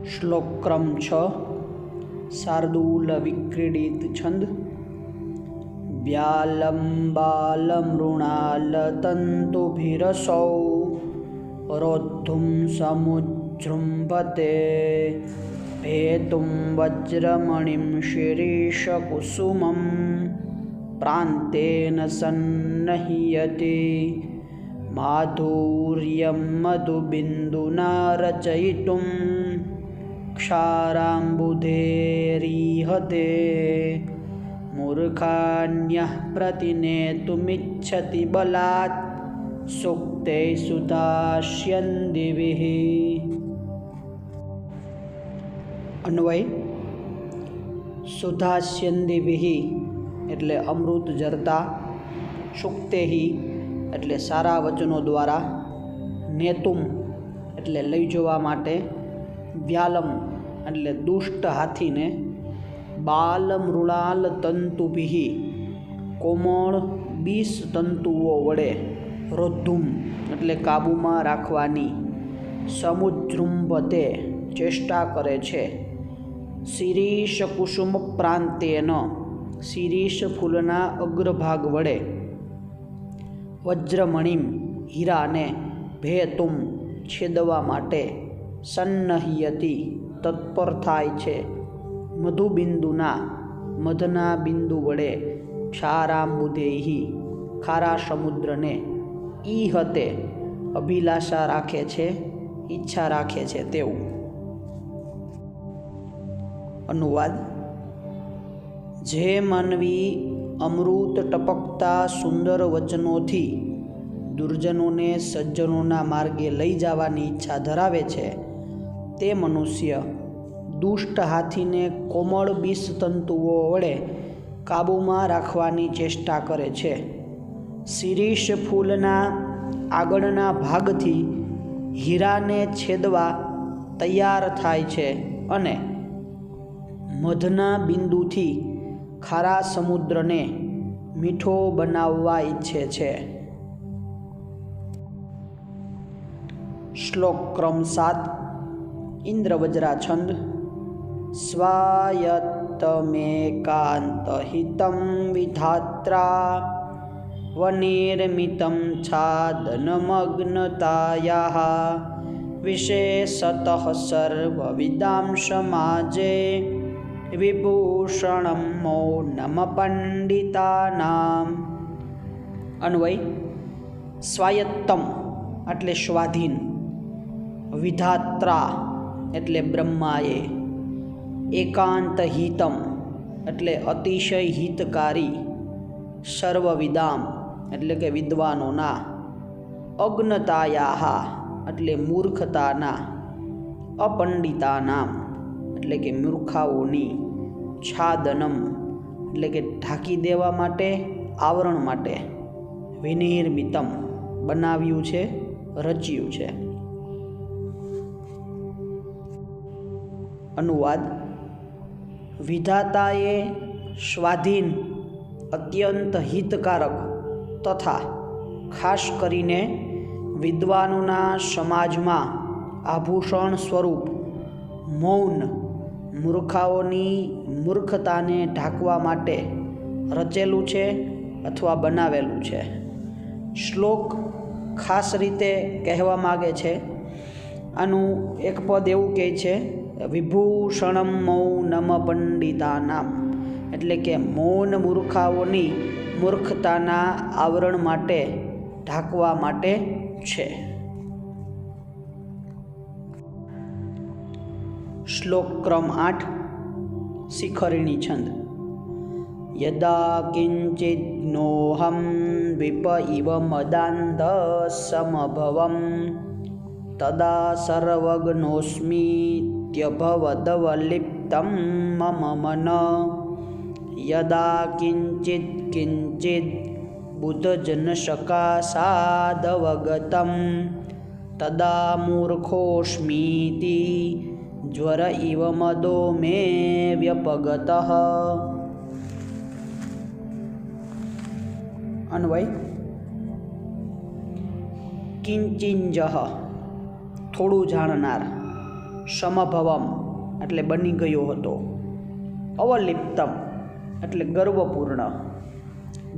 श्लोक क्रम 6 शार्दूल विक्रीडित छंद। व्यालम्बालमृणालतन्तुभिरसौ रोद्धुं समुजृम्भते भेतुं वज्रमणिं शिरीषकुसुमं प्रान्तेन सन्नह्यते माधुर्यं मधुबिन्दुना रचयितुं क्षाराम्बुधेरिहते मूर्खान्यः प्रतिनेतुमिच्छति बलात् सूक्ते सुधास्यन्दिभिः। अन्वय सुधास्यन्दिभिः એટલે અમૃત જરતા, સુક્તેહિ એટલે સારા વચનો દ્વારા, નેતુમ એટલે લઈ જવા માટે, વ્યાલમ એટલે દુષ્ટ હાથીને, બાલ મૃણાલ તંતુભિ કોમળ 20 તંતુઓ વડે, રોદ્ધુમ એટલે કાબૂમાં રાખવાની, સમુજૃંભતે ચેષ્ટા કરે છે, શિરીષ કુસુમ પ્રાંતેન શિરીષ ફૂલના અગ્રભાગ વડે, વજ્રમણિમ હીરાને, ભેતુમ છેદવા માટે, સન્નહ્યતિ તત્પર થાય છે, મધુબિંદુના મધના બિંદુ વડે, ક્ષારાંબુધેહિ ખારા સમુદ્રને, ઈહતે અભિલાષા રાખે છે, ઈચ્છા રાખે છે તેવું। અનુવાદ: જે માનવી અમૃત ટપકતા સુંદર વચનોથી દુર્જનોને સજ્જનોના માર્ગે લઈ જવાની ઈચ્છા ધરાવે છે, તે મનુષ્ય દુષ્ટ હાથીને કોમળ 20 તંતુઓ વડે કાબૂમાં રાખવાની ચેષ્ટા કરે છે, શિરીષ ફૂલના આગળના ભાગથી હીરાને છેદવા તૈયાર થાય છે અને મધના બિંદુથી ખારા સમુદ્રને મીઠો બનાવવા ઈચ્છે છે। શ્લોક ક્રમ 7 ઇન્દ્રવજ્રા છંદ। સ્વાયત્તમેકાંતહિतं વિધાત્રા વનિર્મિतं છાદનમગ્નતાયાઃ વિશેષતઃ સર્વવિદાં સમાજે વિભૂષણં મૌનમ પંડિતાનામ। અન્વય: સ્વાયત્તમ એટલે સ્વાધીન, વિધાત્રા એટલે બ્રહ્માએ, એકાંત હિતમ એટલે અતિશય હિતકારી, સર્વવિદામ એટલે કે વિદ્વાનોના, અજ્ઞતાયાહ એટલે મૂર્ખતાના, અપંડિતાનામ એટલે કે મૂર્ખાઓની, છાદનમ એટલે કે ઢાંકી દેવા માટે, આવરણ માટે, વિનિર્મિતમ બનાવ્યું છે, રચ્યું છે। અનુવાદ: વિધાતાએ સ્વાધીન, અત્યંત હિતકારક તથા ખાસ કરીને વિદ્વાનોના સમાજમાં આભૂષણ સ્વરૂપ મૌન મૂર્ખાઓની મૂર્ખતાને ઢાંકવા માટે રચેલું છે અથવા બનાવેલું છે। શ્લોક ખાસ રીતે કહેવા માગે છે, આનું એક પદ એવું કહે છે, વિભૂષણમ મૌનમ પંડિતાનામ એટલે કે મૌન મૂર્ખાઓની મૂર્ખતાના આવરણ માટે, ઢાંકવા માટે છે। શ્લોક ક્રમ 8 શિખરિણી છંદ। યદા કિંચિન્નોહં વિપ ઇવ મદાન્ધ સમભવં તદા સર્વજ્ઞોસ્મીત્યભવદવલિપ્तं મમ મન યદા કિંચિત કિંચિદ બુદ્ધજનસકાશાદવગतं તદા મૂર્ખોસ્મીતિ જ્વર ઇવ મદો મે વ્યપગતઃ। અન્વય: કિંચિંજઃ થોડું જાણનાર, સમભવમ એટલે બની ગયો હતો, અવલિપ્તમ એટલે ગર્વપૂર્ણ,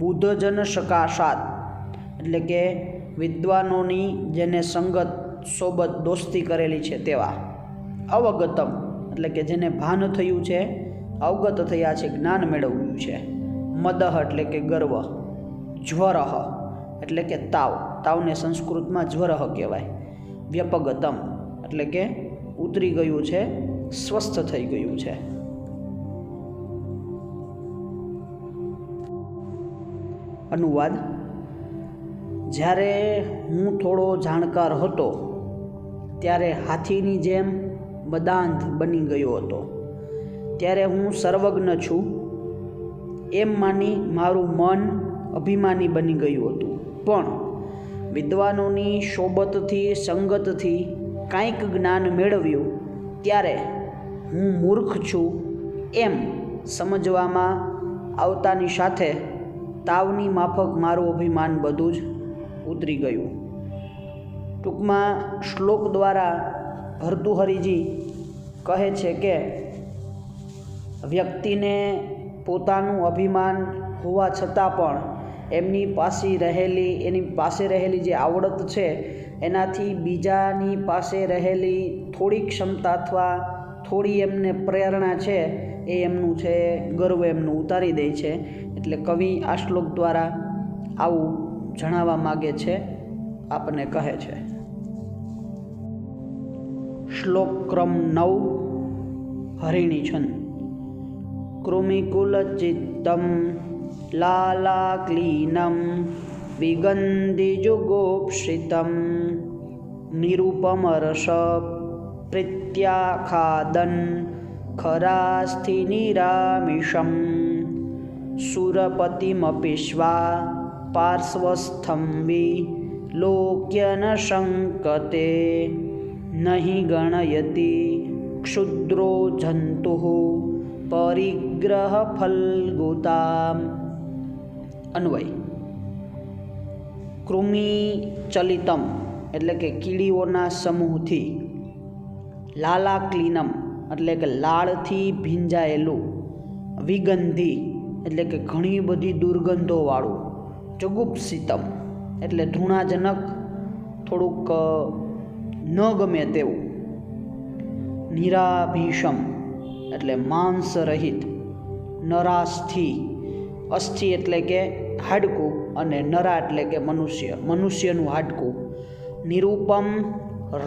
બુદ્ધજન સકાશાત એટલે કે વિદ્વાનોની જેને સંગત સોબત દોસ્તી કરેલી છે તેવા, અવગતમ એટલે કે જેને ભાન થયું છે, અવગત થયા છે, જ્ઞાન મેળવ્યું છે, મદહ એટલે કે ગર્વ, જ્વરહ એટલે કે તાવ, તાવને સંસ્કૃતમાં જ્વરહ કહેવાય, વ્યપગતમ એટલે કે ઉતરી ગયું છે, સ્વસ્થ થઈ ગયું છે. અનુવાદ: જ્યારે હું થોડો જાણકાર હતો ત્યારે હાથીની જેમ બદાંધ બની ગયો હતો. ત્યારે હું સર્વજ્ઞ છું એમ માની મારું મન અભિમાની બની ગયું હતું, પણ વિદ્વાનોની સોબતથી સંગતથી કાંઈક જ્ઞાન મેળવ્યું ત્યારે હું મૂર્ખ છું એમ સમજવામાં આવતાની સાથે તાવની માફક મારું અભિમાન બધું જ ઉતરી ગયું. ટૂંકમાં શ્લોક દ્વારા ભર્તૃહરિજી કહે છે કે વ્યક્તિને પોતાનું અભિમાન હોવા છતાં પણ એની પાસે રહેલી જે આવડત છે એનાથી બીજાની પાસે રહેલી થોડી ક્ષમતા અથવા થોડી એમને પ્રેરણા છે એ એમનું છે ગર્વ એમનું ઉતારી દે છે. એટલે કવિ આ શ્લોક દ્વારા આવું જણાવવા માગે છે, આપને કહે છે. શ્લોક ક્રમ 9 હરિણી છંદ. કૃમિકુલચિત્તમ લાલાક્લીનમ વિગંધિજુગોપશ્રિતમ નિરૂપમરસ પ્રીત્યાખાદન ખરાસ્થિ નિરામિષમ સુરપતિમપિશ્વા પાર્શ્વસ્થં વિલોક્ય ન શંકતે નહીં ગણયતિ ક્ષુદ્રો જંતુઃ પરિગ્રહ ફલ્ગુતામ. અન્વય: કૃમિ ચલિતમ એટલે કે કીડીઓના સમૂહથી, લાલાક્લીનમ એટલે કે લાળથી ભીંજાયેલું, વિગંધી એટલે કે ઘણી બધી દુર્ગંધોવાળું, જુગુપ્સિતમ એટલે ધૃણાજનક, થોડુંક ન ગમે તેવું, નિરાભીષમ એટલે માંસ રહિત, નરાસ્થિ અસ્થિ એટલે કે હાડકું અને નરા એટલે કે મનુષ્યનું હાડકું, નિરૂપમ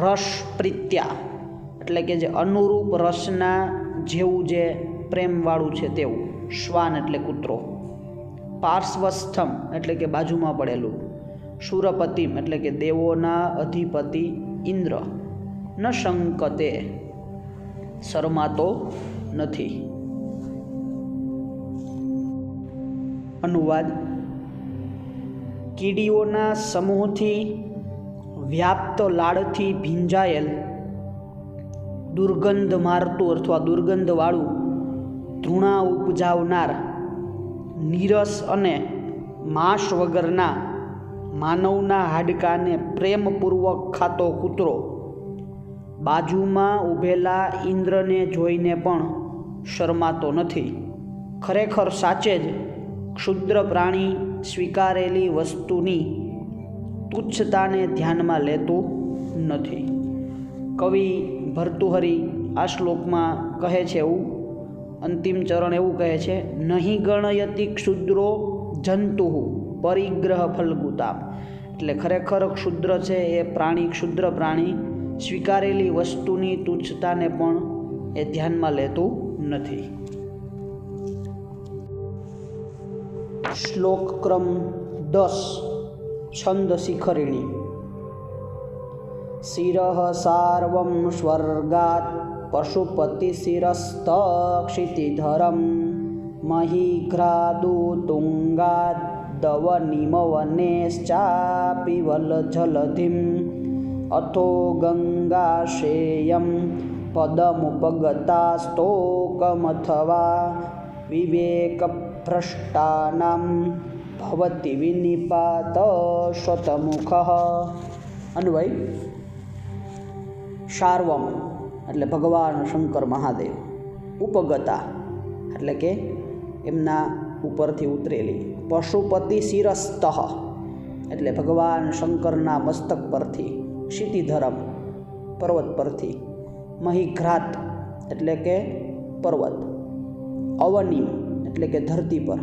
રસ પ્રીત્યા એટલે કે જે અનુરૂપ રસના જેવું જે પ્રેમવાળું છે તેવું, શ્વાન એટલે કૂતરો, પાર્શ્વસ્થમ એટલે કે બાજુમાં પડેલું, શૂરપતિમ એટલે કે દેવોના અધિપતિ ઇન્દ્ર, ન શંકતે શરમાતો નથી. અનુવાદ: કીડીઓના સમૂહથી વ્યાપ્ત લાળથી ભીંજાયેલ, દુર્ગંધ મારતું અથવા દુર્ગંધવાળું, ધૃણા ઉપજાવનાર, નીરસ અને માંસ વગરના માનવના હાડકાને પ્રેમપૂર્વક ખાતો કૂતરો બાજુમાં ઊભેલા ઇન્દ્રને જોઈને પણ શરમાતો નથી. ખરેખર સાચે જ ક્ષુદ્ર પ્રાણી સ્વીકારેલી વસ્તુની તુચ્છતાને ધ્યાનમાં લેતું નથી. કવિ ભર્તૃહરિ આ શ્લોકમાં કહે છે એવું, અંતિમ ચરણ એવું કહે છે, નહીં ગણયતિ ક્ષુદ્રો જંતુઃ પરિગ્રહ ફલ્ગુતામ એટલે ખરેખર ક્ષુદ્ર છે એ પ્રાણી, ક્ષુદ્ર પ્રાણી સ્વીકારેલી વસ્તુની તુચ્છતાને પણ એ ધ્યાનમાં લેતું નથી. શ્લોક ક્રમ 10 છંદ શિખરિણી. શિરઃ સાર્વં સ્વર્ગાત પશુપતિ શિરસ્ત ક્ષિતિધરમ મહીઘ્રાદુ તુંગાદ દવનિમવનેશ્ચાપી વલજલધિમ અથો ગંગાશેયમ પદમુપગતાસ્તોકમથવા વિવેકભ્રષ્ટાનાં ભવતિ વિનિપાત શતમુખઃ. અન્વય: શાર્વમ એટલે ભગવાન શંકર મહાદેવ. ઉપગતા એટલે કે એમના ઉપરથી ઉતરેલી. પશુપતિ શિરસ્તઃ એટલે ભગવાન શંકરના મસ્તક પરથી. ક્ષિતિધરમ પર્વત પરથી. મહિઘ્રાત એટલે કે પર્વત. અવનીમ એટલે કે ધરતી પર.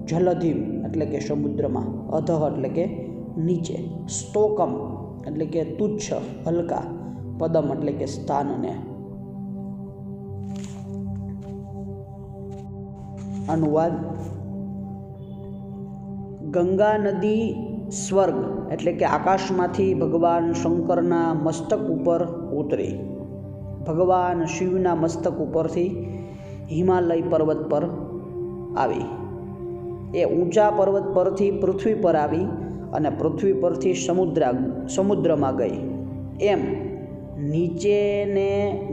જલધિમ એટલે કે સમુદ્રમાં. અધઃ એટલે કે નીચે. સ્તોકમ એટલે કે તુચ્છ હલકા. પદમ એટલે કે સ્થાનને. અનુવાદ. ગંગા નદી સ્વર્ગ એટલે કે આકાશમાંથી ભગવાન શંકરના મસ્તક ઉપર ઉતરી. ભગવાન શિવના મસ્તક ઉપરથી હિમાલય પર્વત પર આવી. એ ઊંચા પર્વત પરથી પૃથ્વી પર આવી અને પૃથ્વી પરથી સમુદ્રમાં ગઈ. એમ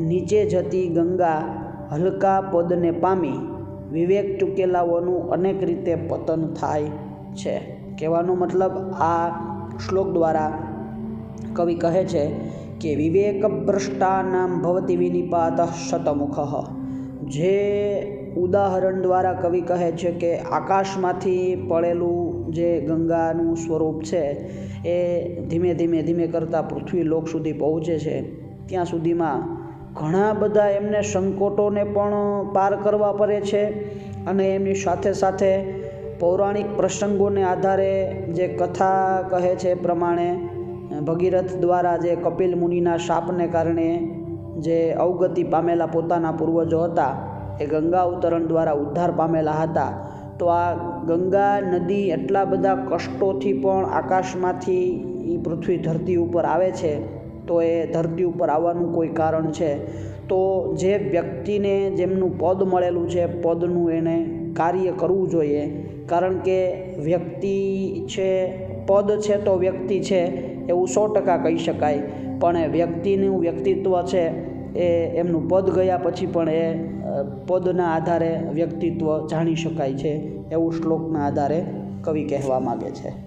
નીચે જતી ગંગા હલકા પદને પામી વિવેક ચૂકેલાઓનું અનેક રીતે પતન થાય છે. કહેવાનો મતલબ આ શ્લોક દ્વારા કવિ કહે છે કે વિવેક ભ્રષ્ટાનામ ભવતી વિનિપાત શતમુખ. જે ઉદાહરણ દ્વારા કવિ કહે છે કે આકાશમાંથી પડેલું જે ગંગાનું સ્વરૂપ છે એ ધીમે ધીમે કરતાં પૃથ્વી લોક સુધી પહોંચે છે. ત્યાં સુધીમાં ઘણા બધા એમને સંકટોને પણ પાર કરવા પડે છે અને એમની સાથે સાથે પૌરાણિક પ્રસંગોને આધારે જે કથા કહે છે પ્રમાણે ભગીરથ દ્વારા જે કપિલ મુનિના શાપને કારણે જે અવગતિ પામેલા પોતાના પૂર્વજો હતા એ ગંગા અવતરણ દ્વારા ઉદ્ધાર પામેલા હતા. તો આ ગંગા નદી એટલા બધા કષ્ટોથી પણ આકાશમાંથી એ પૃથ્વી ધરતી ઉપર આવે છે. તો એ ધરતી ઉપર આવવાનું કોઈ કારણ છે. તો જે વ્યક્તિને જેમનું પદ મળેલું છે પદનું એને કાર્ય કરવું જોઈએ. કારણ કે વ્યક્તિ છે, પદ છે તો વ્યક્તિ છે એવું 100% કહી શકાય. પણ વ્યક્તિનું વ્યક્તિત્વ છે એ એમનું પદ ગયા પછી પણ એ પદના આધારે વ્યક્તિત્વ જાણી શકાય છે એવું શ્લોકના આધારે કવિ કહેવા માગે છે.